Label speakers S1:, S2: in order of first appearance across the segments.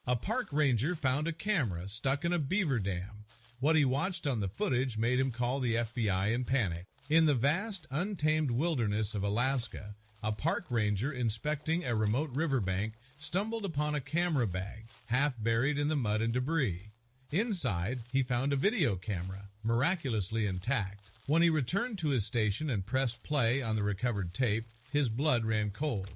S1: A park ranger found a camera stuck in a beaver dam. What he watched on the footage made him call the FBI in panic. In the vast, untamed wilderness of Alaska, a park ranger inspecting a remote riverbank stumbled upon a camera bag, half buried in the mud and debris. Inside, he found a video camera, miraculously intact. When he returned to his station and pressed play on the recovered tape, his blood ran cold.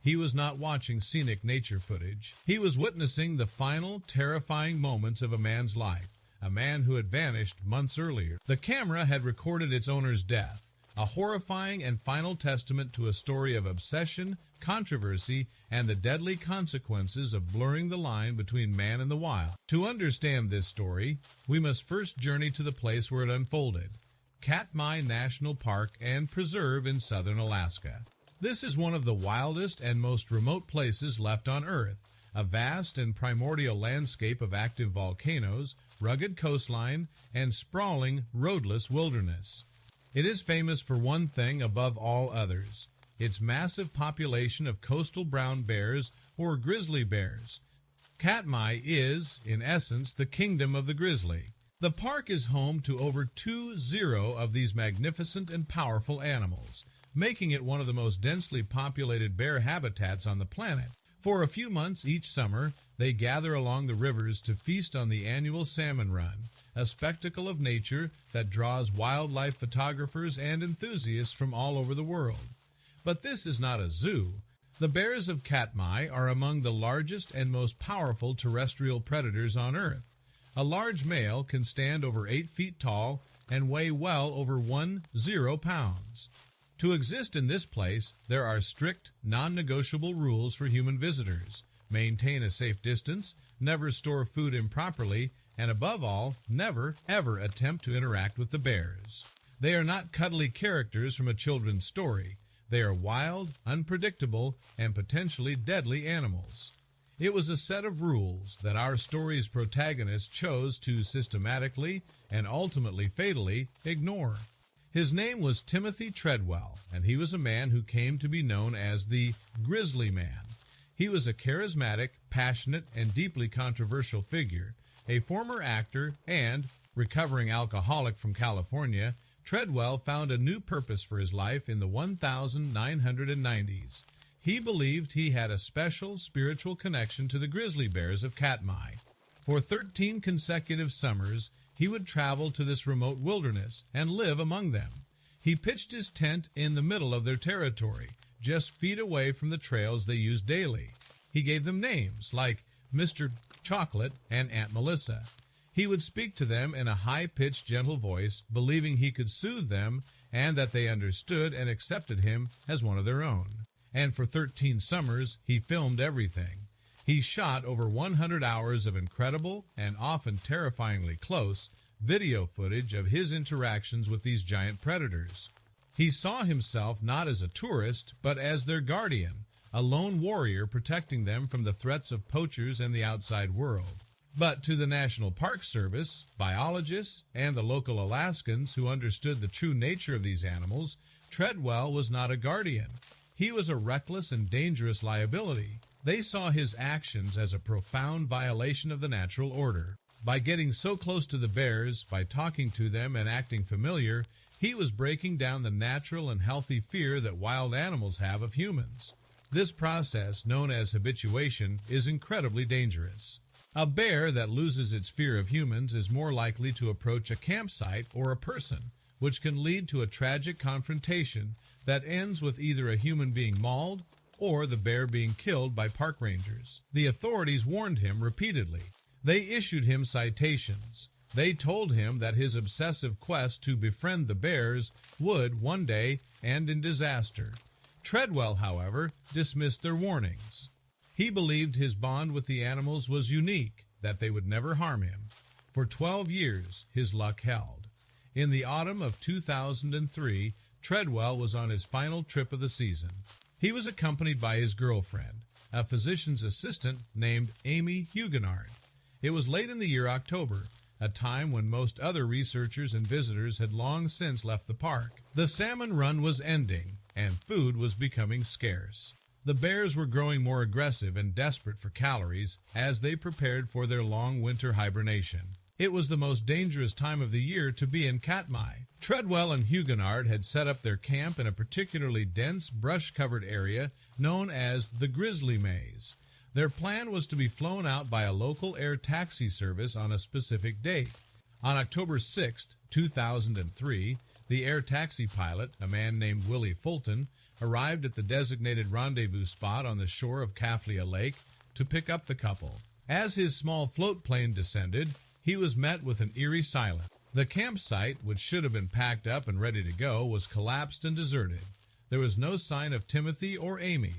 S1: He was not watching scenic nature footage. He was witnessing the final, terrifying moments of a man's life, a man who had vanished months earlier. The camera had recorded its owner's death, a horrifying and final testament to a story of obsession, controversy, and the deadly consequences of blurring the line between man and the wild. To understand this story, we must first journey to the place where it unfolded, Katmai National Park and Preserve in southern Alaska. This is one of the wildest and most remote places left on Earth, a vast and primordial landscape of active volcanoes, rugged coastline, and sprawling, roadless wilderness. It is famous for one thing above all others, its massive population of coastal brown bears or grizzly bears. Katmai is, in essence, the kingdom of the grizzly. The park is home to over 20 of these magnificent and powerful animals, making it one of the most densely populated bear habitats on the planet. For a few months each summer, they gather along the rivers to feast on the annual salmon run, a spectacle of nature that draws wildlife photographers and enthusiasts from all over the world. But this is not a zoo. The bears of Katmai are among the largest and most powerful terrestrial predators on Earth. A large male can stand over 8 feet tall and weigh well over 10 pounds. To exist in this place, there are strict, non-negotiable rules for human visitors. Maintain a safe distance, never store food improperly, and above all, never, ever attempt to interact with the bears. They are not cuddly characters from a children's story. They are wild, unpredictable, and potentially deadly animals. It was a set of rules that our story's protagonist chose to systematically and ultimately fatally ignore. His name was Timothy Treadwell, and he was a man who came to be known as the Grizzly Man. He was a charismatic, passionate, and deeply controversial figure. A former actor and recovering alcoholic from California, Treadwell found a new purpose for his life in the 1990s. He believed he had a special spiritual connection to the grizzly bears of Katmai. For 13 consecutive summers, he would travel to this remote wilderness and live among them. He pitched his tent in the middle of their territory, just feet away from the trails they used daily. He gave them names like Mr. Chocolate and Aunt Melissa. He would speak to them in a high-pitched, gentle voice, believing he could soothe them and that they understood and accepted him as one of their own. And for 13 summers, he filmed everything. He shot over 100 hours of incredible and often terrifyingly close video footage of his interactions with these giant predators. He saw himself not as a tourist, but as their guardian, a lone warrior protecting them from the threats of poachers and the outside world. But to the National Park Service, biologists, and the local Alaskans who understood the true nature of these animals, Treadwell was not a guardian. He was a reckless and dangerous liability. They saw his actions as a profound violation of the natural order. By getting so close to the bears, by talking to them and acting familiar, he was breaking down the natural and healthy fear that wild animals have of humans. This process, known as habituation, is incredibly dangerous. A bear that loses its fear of humans is more likely to approach a campsite or a person, which can lead to a tragic confrontation that ends with either a human being mauled or the bear being killed by park rangers. The authorities warned him repeatedly. They issued him citations. They told him that his obsessive quest to befriend the bears would, one day, end in disaster. Treadwell, however, dismissed their warnings. He believed his bond with the animals was unique, that they would never harm him. For 12 years, his luck held. In the autumn of 2003, Treadwell was on his final trip of the season. He was accompanied by his girlfriend, a physician's assistant named Amy Huguenard. It was late in the year October, a time when most other researchers and visitors had long since left the park. The salmon run was ending, and food was becoming scarce. The bears were growing more aggressive and desperate for calories as they prepared for their long winter hibernation. It was the most dangerous time of the year to be in Katmai. Treadwell and Huguenot had set up their camp in a particularly dense, brush-covered area known as the Grizzly Maze. Their plan was to be flown out by a local air taxi service on a specific date. On October 6, 2003, the air taxi pilot, a man named Willie Fulton, arrived at the designated rendezvous spot on the shore of Kaflia Lake to pick up the couple. As his small float plane descended, he was met with an eerie silence. The campsite, which should have been packed up and ready to go, was collapsed and deserted. There was no sign of Timothy or Amy.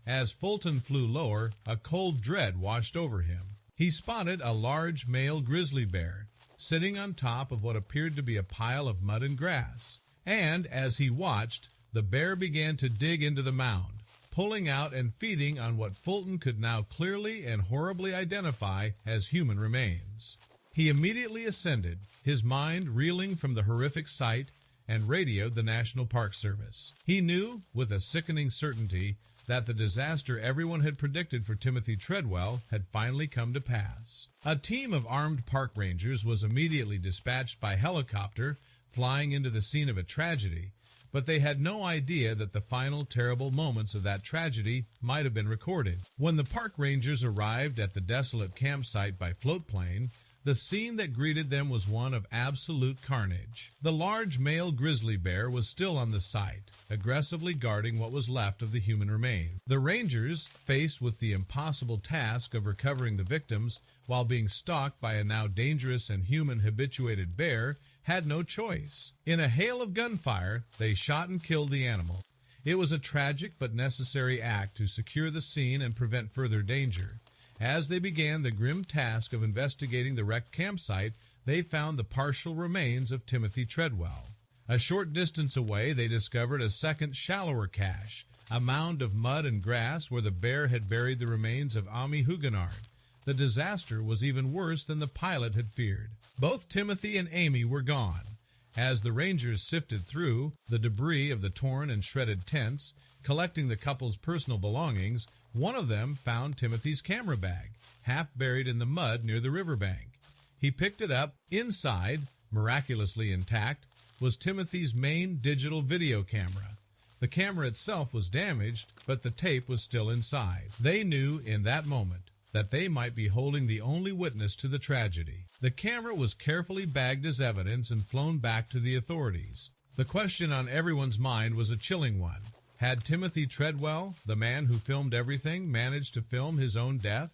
S1: As Fulton flew lower, a cold dread washed over him. He spotted a large male grizzly bear sitting on top of what appeared to be a pile of mud and grass. And as he watched, the bear began to dig into the mound, pulling out and feeding on what Fulton could now clearly and horribly identify as human remains. He immediately ascended, his mind reeling from the horrific sight, and radioed the National Park Service. He knew, with a sickening certainty, that the disaster everyone had predicted for Timothy Treadwell had finally come to pass. A team of armed park rangers was immediately dispatched by helicopter, flying into the scene of a tragedy, but they had no idea that the final terrible moments of that tragedy might have been recorded. When the park rangers arrived at the desolate campsite by float plane, the scene that greeted them was one of absolute carnage. The large male grizzly bear was still on the site, aggressively guarding what was left of the human remains. The rangers, faced with the impossible task of recovering the victims while being stalked by a now dangerous and human-habituated bear, had no choice. In a hail of gunfire, they shot and killed the animal. It was a tragic but necessary act to secure the scene and prevent further danger. As they began the grim task of investigating the wrecked campsite, they found the partial remains of Timothy Treadwell. A short distance away, they discovered a second, shallower cache, a mound of mud and grass where the bear had buried the remains of Ami Huguenot. The disaster was even worse than the pilot had feared. Both Timothy and Amy were gone. As the rangers sifted through the debris of the torn and shredded tents, collecting the couple's personal belongings, one of them found Timothy's camera bag, half buried in the mud near the riverbank. He picked it up. Inside, miraculously intact, was Timothy's main digital video camera. The camera itself was damaged, but the tape was still inside. They knew in that moment that they might be holding the only witness to the tragedy. The camera was carefully bagged as evidence and flown back to the authorities. The question on everyone's mind was a chilling one. Had Timothy Treadwell, the man who filmed everything, managed to film his own death?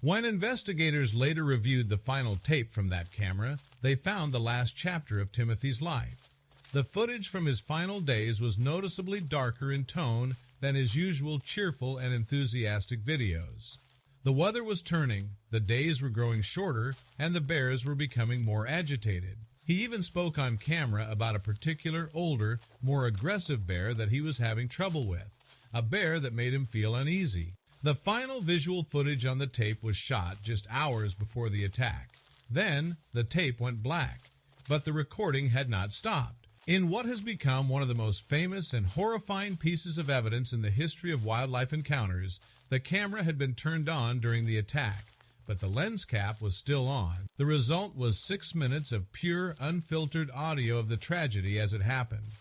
S1: When investigators later reviewed the final tape from that camera, they found the last chapter of Timothy's life. The footage from his final days was noticeably darker in tone than his usual cheerful and enthusiastic videos. The weather was turning, the days were growing shorter, and the bears were becoming more agitated. He even spoke on camera about a particular older, more aggressive bear that he was having trouble with, a bear that made him feel uneasy. The final visual footage on the tape was shot just hours before the attack. Then, the tape went black, but the recording had not stopped. In what has become one of the most famous and horrifying pieces of evidence in the history of wildlife encounters, the camera had been turned on during the attack, but the lens cap was still on. The result was 6 minutes of pure, unfiltered audio of the tragedy as it happened.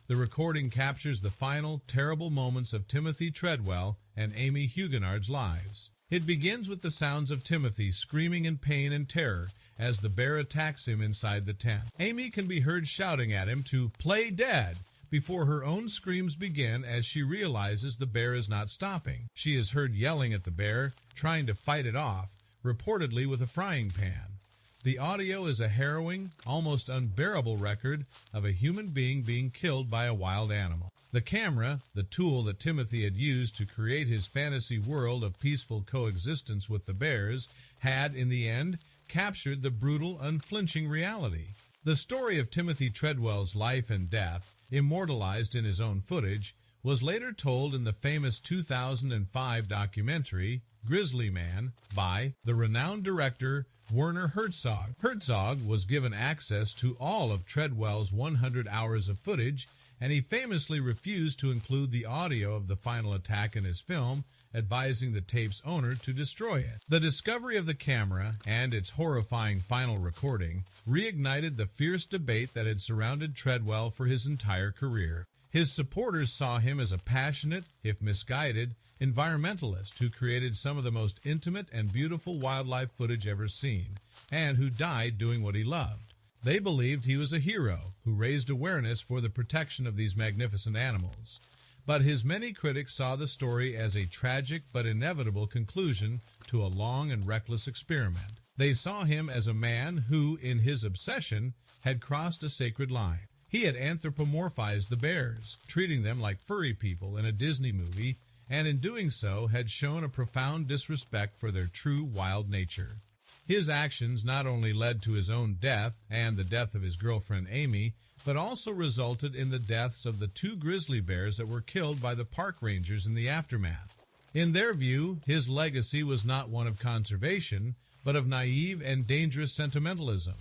S1: The recording captures the final, terrible moments of Timothy Treadwell and Amy Huguenot's lives. It begins with the sounds of Timothy screaming in pain and terror as the bear attacks him inside the tent. Amy can be heard shouting at him to play dead before her own screams begin as she realizes the bear is not stopping. She is heard yelling at the bear, trying to fight it off, reportedly with a frying pan. The audio is a harrowing, almost unbearable record of a human being being killed by a wild animal. The camera, the tool that Timothy had used to create his fantasy world of peaceful coexistence with the bears, had, in the end, captured the brutal, unflinching reality. The story of Timothy Treadwell's life and death, immortalized in his own footage, was later told in the famous 2005 documentary, Grizzly Man, by the renowned director Werner Herzog. Herzog was given access to all of Treadwell's 100 hours of footage and he famously refused to include the audio of the final attack in his film, advising the tape's owner to destroy it. The discovery of the camera and its horrifying final recording reignited the fierce debate that had surrounded Treadwell for his entire career. His supporters saw him as a passionate, if misguided, environmentalist who created some of the most intimate and beautiful wildlife footage ever seen, and who died doing what he loved. They believed he was a hero who raised awareness for the protection of these magnificent animals. But his many critics saw the story as a tragic but inevitable conclusion to a long and reckless experiment. They saw him as a man who, in his obsession, had crossed a sacred line. He had anthropomorphized the bears, treating them like furry people in a Disney movie, and in doing so had shown a profound disrespect for their true wild nature. His actions not only led to his own death and the death of his girlfriend Amy, but also resulted in the deaths of the 2 grizzly bears that were killed by the park rangers in the aftermath. In their view, his legacy was not one of conservation, but of naive and dangerous sentimentalism.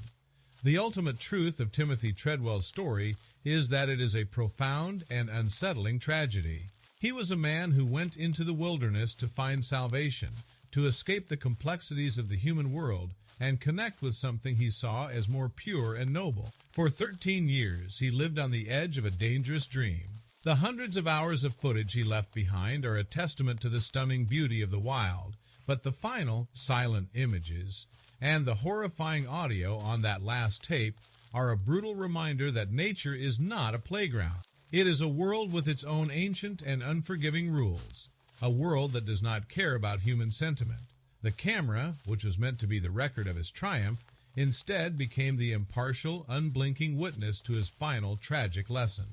S1: The ultimate truth of Timothy Treadwell's story is that it is a profound and unsettling tragedy. He was a man who went into the wilderness to find salvation, to escape the complexities of the human world and connect with something he saw as more pure and noble. For 13 years, he lived on the edge of a dangerous dream. The hundreds of hours of footage he left behind are a testament to the stunning beauty of the wild, but the final, silent images and the horrifying audio on that last tape are a brutal reminder that nature is not a playground. It is a world with its own ancient and unforgiving rules, a world that does not care about human sentiment. The camera, which was meant to be the record of his triumph, instead became the impartial, unblinking witness to his final tragic lesson.